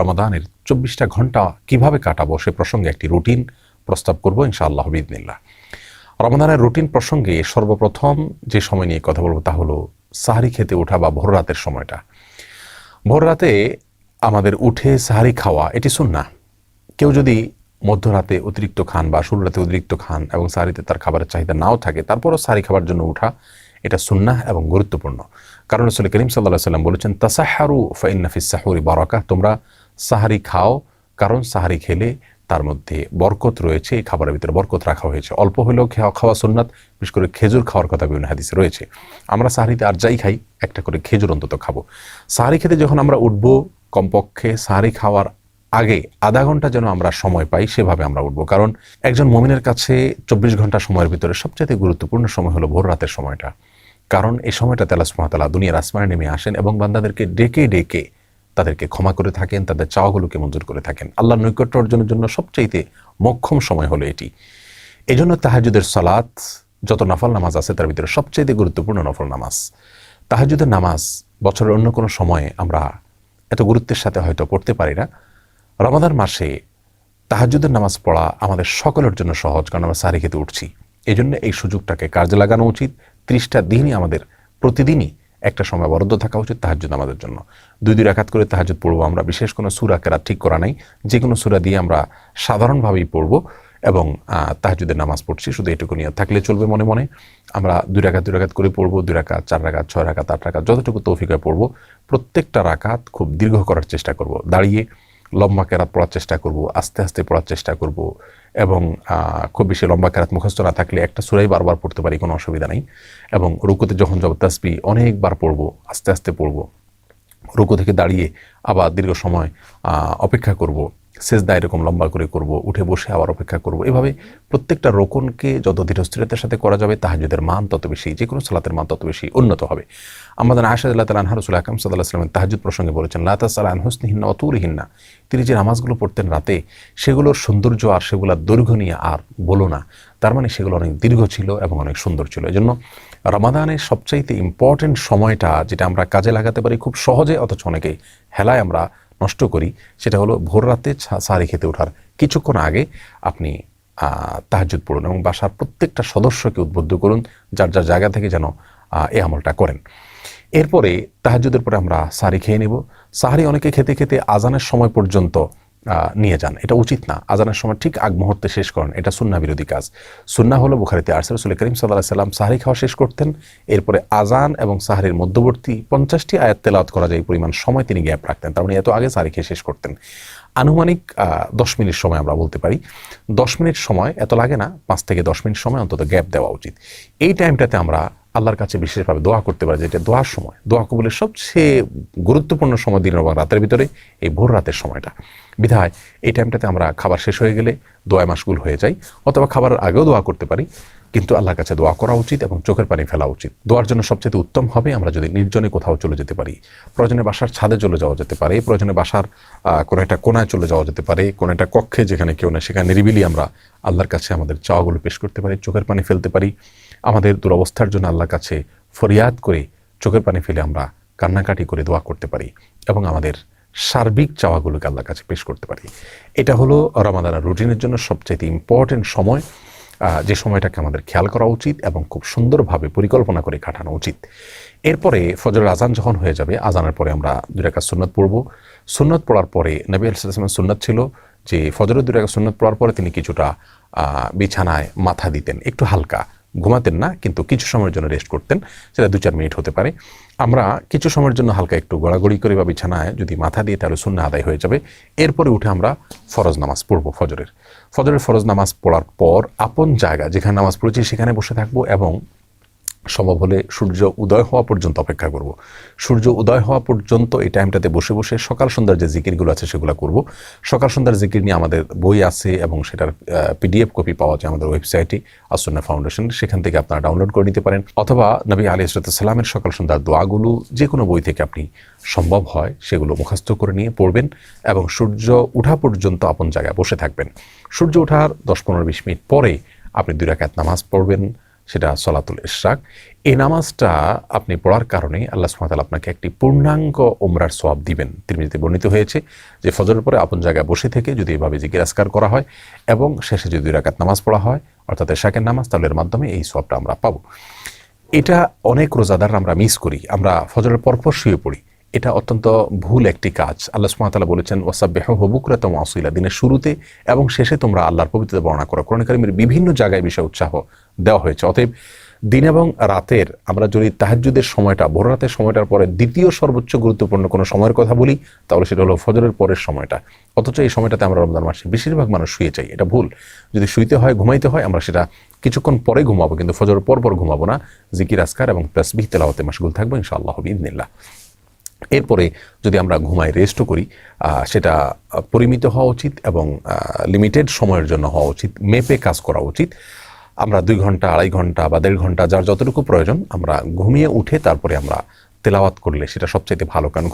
রমাদানের 24টা ঘন্টা কিভাবে কাটাবো সে প্রসঙ্গে একটি রুটিন প্রস্তাব করব ইনশাআল্লাহ বিইذনিল্লাহ। রমাদানের রুটিন প্রসঙ্গে সর্বপ্রথম যে সময় নিয়ে কথা বলবো তা হলো সাহরি খেতে ওঠা বা ভোর রাতের সময়টা। ভোর রাতে আমাদের উঠে সাহরি খাওয়া এটি সুন্নাহ। কেউ যদি মধ্যরাতে অতিরিক্ত খান বা শুরু রাতে অতিরিক্ত খান এবং সাহরিতে তার খাবারের চাহিদা নাও থাকে, তারপরও সাহরি খাবার জন্য উঠা এটা সুন্নাহ এবং গুরুত্বপূর্ণ। কারণ রাসূল করিম সাল্লাল্লাহু আলাইহি ওয়াসাল্লাম বলেছেন, তাসাহহারু ফাইন্না ফিস সাহুরি বারাকাহ, তোমরা সাহরি খাও কারণ সাহরি খেলে তার মধ্যে বরকত রয়েছে, এই খাবারের ভিতরে বরকত রাখা হয়েছে। অল্প হলেও খাওয়া সুন্নাত, বিশেষ করে খেজুর খাওয়ার কথা বিভিন্ন হাদিসে রয়েছে। আমরা সাহরিতে আর যাই খাই একটা করে খেজুর অন্তত খাবো। সাহরি খেতে যখন আমরা উঠবো, কমপক্ষে সাহরি খাওয়ার আগে আধা ঘন্টা যেন আমরা সময় পাই, সেভাবে আমরা উঠবো। কারণ একজন মুমিনের কাছে 24 ঘন্টা সময়ের ভিতরে সবচেয়ে গুরুত্বপূর্ণ সময় হলো ভোর রাতের সময়টা। কারণ এই সময়টাতে আল্লাহ সুবহানাহু ওয়া তাআলা দুনিয়ার আসমানে নেমে আসেন এবং বান্দাদেরকে ডেকে ডেকে তাদেরকে ক্ষমা করে থাকেন, তাদের চাওয়াগুলোকে মঞ্জুর করে থাকেন। আল্লাহর নৈকট্য অর্জনের জন্য সবচাইতে মোক্ষম সময় হলো এটি। এই জন্য তাহাজ্জুদের সালাত, যত নফল নামাজ আছে তার ভিতরে সবচাইতে গুরুত্বপূর্ণ নফল নামাজ। তাহাজ্জুদের নামাজ বছরের অন্য কোনো সময়ে আমরা এত গুরুত্বের সাথে হয়তো পড়তে পারি না। রমাদান মাসে তাহাজ্জুদের নামাজ পড়া আমাদের সকলের জন্য সহজ, কারণ আমরা সাহরি খেতে উঠছি। এই জন্য এই সুযোগটাকে কাজে লাগানো উচিত। 30টা দিনই আমাদের প্রতিদিনই একটা সময় বরাদ্দ থাকা উচিত তাহাজ্জুদ নামাজের জন্য। 2 রাকাত করে তাহাজ্জুদ পড়বো আমরা। বিশেষ কোনো সূরা কেরাত ঠিক করা নাই, যে কোনো সূরা দিয়ে আমরা সাধারণভাবেই পড়বো এবং তাহাজ্জুদের নামাজ পড়ছি, শুধু এটুকু নিয়ে থাকলে চলবে। মনে মনে আমরা 2 রাকাত করে পড়বো, 2 রাকাত, 4 রাকাত, 6 রাকাত, 8 রাকাত, যতটুকু তৌফিক হয় পড়বো। প্রত্যেকটা রাকাত খুব দীর্ঘ করার চেষ্টা করব, দাঁড়িয়ে লম্বা কেরাত পড়ার চেষ্টা করব, আস্তে আস্তে পড়ার চেষ্টা করব এবং খুব বেশি লম্বা কেরাত মুখস্থ না থাকলে একটা সূরাই বারবার পড়তে পারি, কোনো অসুবিধা নেই। এবং রুকুতে যখন যাব তাসবিহ অনেকবার পড়ব, আস্তে আস্তে পড়ব। রুকু থেকে দাঁড়িয়ে আবার দীর্ঘ সময় অপেক্ষা করব, সেজদা এরকম লম্বা করে করব, উঠে বসে আবার অপেক্ষা করব। এভাবে প্রত্যেকটা রোকনকে যত ধীরস্থিরতার সাথে করা যাবে তাহাজ্জুদের মান তত বেশি, যে কোনো সালাতের মান তত বেশি উন্নত হবে। আমাদের আয়েশা রাদিয়াল্লাহু তাআলা আনহা রাসূল আকরাম সাল্লাল্লাহু আলাইহি ওয়াসাল্লাম তাহাজ্জুদ প্রসঙ্গে বলেছেন, লা তাসআল আন হুসনিহিন্না ওয়া তুলিহিন্না, তিনি যে নামাজগুলো পড়তেন রাতে সেগুলোর সৌন্দর্য আর সেগুলোর দৈর্ঘ্য নিয়ে আর বলো না। তার মানে সেগুলো অনেক দীর্ঘ ছিল এবং অনেক সুন্দর ছিল। এজন্য রমাদানের সবচাইতে ইম্পর্টেন্ট সময়টা যেটা আমরা কাজে লাগাতে পারি খুব সহজে, অথচ অনেকেই হেলায় আমরা নষ্ট করি, সেটা হলো ভোর রাতে সাহরি খেতে ওঠার কিছুক্ষণ আগে আপনি তাহাজ্জুদ পড়ুন এবং বাসার প্রত্যেকটা সদস্যকে উদ্বুদ্ধ করুন যার যার জায়গা থেকে যেন এই আমলটা করেন। এরপরে তাহাজ্জুদের পরে আমরা সাহরি খেয়ে নেব। সাহরি অনেকে খেতে খেতে আজানের সময় পর্যন্ত নিয়ে যান, এটা উচিত না। আজানের সময় ঠিক আগ মুহূর্তে শেষ করেন, এটা সুন্নাহ বিরোধী কাজ। সুন্নাহ হলো বুখারীতে আসছে, রাসূল করিম সাল্লাল্লাহু আলাইহি ওয়াসাল্লাম সাহরি খাওয়া শেষ করতেন, এরপরে আজান এবং সাহরির মধ্যবর্তী 50টি আয়াত তেলাওয়াত করা যায় এই পরিমাণ সময় তিনি গ্যাপ রাখতেন। তার মানে এত আগে সাহরি খেয়ে শেষ করতেন। আনুমানিক 10 মিনিট সময় আমরা বলতে পারি। 10 মিনিট সময় এত লাগে না, 5 থেকে 10 মিনিট সময় অন্তত গ্যাপ দেওয়া উচিত। এই টাইমটাতে আমরা আল্লাহর কাছে বিশেষভাবে দোয়া করতে পারি, যেটা দোয়ার সময়, দোয়া কবুলের সবচেয়ে গুরুত্বপূর্ণ সময় দিনের এবং রাতের ভিতরে এই ভোর রাতের সময়টা। বিধায় এই টাইমটাতে আমরা খাবার শেষ হয়ে গেলে দোয়ায় মাশগুল হয়ে যাই, অথবা খাবারের আগেও দোয়া করতে পারি, কিন্তু আল্লাহর কাছে দোয়া করা উচিত এবং চোখের পানি ফেলা উচিত। দোয়ার জন্য সবচেয়ে উত্তম হবে আমরা যদি নির্জনে কোথাও চলে যেতে পারি। প্রয়োজনে বাসার ছাদে চলে যাওয়া যেতে পারে, প্রয়োজনে বাসার কোনো একটা কোনায় চলে যাওয়া যেতে পারে, কোনো একটা কক্ষে যেখানে কেউ নেই, সেখানে নিরিবিলি আমরা আল্লাহর কাছে আমাদের চাওয়াগুলো পেশ করতে পারি, চোখের পানি ফেলতে পারি। আমাদের দুরবস্থার জন্য আল্লাহর কাছে ফরিয়াদ করে চোখের পানি ফেলে আমরা কান্নাকাটি করে দোয়া করতে পারি এবং আমাদের সার্বিক চাওয়াগুলোকে আল্লাহর কাছে পেশ করতে পারি। এটা হলো রমাদানের রুটিনের জন্য সবচেয়ে ইম্পর্টেন্ট সময়, যে সময়টাকে আমাদের খেয়াল করা উচিত এবং খুব সুন্দরভাবে পরিকল্পনা করে কাটানো উচিত। এরপরে ফজরের আজান যখন হয়ে যাবে, আজানের পরে আমরা 2 রাকাত সুন্নাত পড়ব। সুন্নাত পড়ার পরে নবী আলাইহিস সালামের সুন্নাত ছিল যে ফজরের 2 রাকাত সুন্নাত পড়ার পরে তিনি কিছুটা বিছানায় মাথা দিতেন, একটু হালকা, ঘুমাতেন না, কিন্তু কিছু সময়ের জন্য রেস্ট করতেন, সেটা 2-4 মিনিট হতে পারে। আমরা কিছু সময়ের জন্য হালকা একটু গড়াগড়ি করে বা বিছানায় যদি মাথা দিয়ে তাহলে সুন্নাহ আদায় হয়ে যাবে। এরপরে উঠে আমরা ফরজ নামাজ পড়ব। ফজরের ফরজ নামাজ পড়ার পর আপন জায়গা যেখানে নামাজ পড়েছি সেখানে বসে থাকবো এবং সম্ভব হলে সূর্য উদয় হওয়া পর্যন্ত অপেক্ষা করব। সূর্য উদয় হওয়া পর্যন্ত এই টাইমটাতে বসে বসে সকাল সন্ধ্যার যে জিকিরগুলো আছে সেগুলো করব। সকাল সন্ধ্যার জিকির নিয়ে আমাদের বই আছে এবং সেটার PDF কপি পাওয়া যায় আমাদের ওয়েবসাইটে আস-সুন্নাহ ফাউন্ডেশন, সেখান থেকে আপনারা ডাউনলোড করে নিতে পারেন। অথবা নবী আলাইহিস সালামের সকাল সন্ধ্যার দোয়াগুলো যে কোনো বই থেকে আপনি সম্ভব হয় সেগুলো মুখস্থ করে নিয়ে পড়বেন এবং সূর্য ওঠা পর্যন্ত আপন জায়গায় বসে থাকবেন। সূর্য ওঠার 10-15-20 মিনিট পরে আপনি 2 রাকাত নামাজ পড়বেন, সেটা সলাতুল ইশরাক। এই নামাজটা আপনি পড়ার কারণে আল্লাহ সুবহানাহু ওয়া তাআলা আপনাকে একটি পূর্ণাঙ্গ ওমরার সওয়াব দিবেন। তিরমিজিতে বর্ণিত হয়েছে যে ফজরের পরে আপন জায়গায় বসে থেকে যদি এভাবে জিকির আজকার করা হয় এবং শেষে যদি 2 রাকাত নামাজ পড়া হয় অর্থাৎ ইশরাকের নামাজ, তাহলে এর মাধ্যমে এই সওয়াবটা আমরা পাবো। এটা অনেক রোজাদার আমরা মিস করি, আমরা ফজরের পরপর শুয়ে পড়ি। এটা অত্যন্ত ভুল একটি কাজ। আল্লাহ সুবহানাহু ওয়া তাআলা বলেছেন ওয়াসাব্বিহুহু বুকরাতাও ওয়া আসীলা, দিনের শুরুতে এবং শেষে তোমরা আল্লাহর পবিত্রতা বর্ণনা করো। কোরআন কারীমের বিভিন্ন জায়গায় বিষয়ে উৎসাহ দেওয়া হয়েছে। অতএব দিন এবং রাতের আমরা যদি তাহাজ্জুদের সময়টা, ভোর রাতের সময়টার পরে দ্বিতীয় সর্বোচ্চ গুরুত্বপূর্ণ কোনো সময়ের কথা বলি, তাহলে সেটা হলো ফজরের পরের সময়টা। অথচ এই সময়টাতে আমরা রমজান মাসে বেশিরভাগ মানুষ শুয়ে যাই, এটা ভুল। যদি শুইতে হয়, ঘুমাইতে হয়, আমরা সেটা কিছুক্ষণ পরে ঘুমাবো, কিন্তু ফজরের পর ঘুমাবো না। জিকির আজকার এবং তাসবিহ তেলাওয়াতে মাশগুল থাকবো ইনশাআল্লাহ বিইذনিল্লাহ। এরপরে যদি আমরা ঘুমাই, রেস্টও করি, সেটা পরিমিত হওয়া উচিত এবং লিমিটেড সময়ের জন্য হওয়া উচিত, মেপে কাজ করা উচিত। আমরা 2 ঘন্টা, 2.5 ঘন্টা বা 1.5 ঘন্টা, যার যতটুকু প্রয়োজন, আমরা ঘুমিয়ে উঠে তারপরে আমরা তেলাওয়াত করলে সেটা সবচাইতে ভালো। কারণ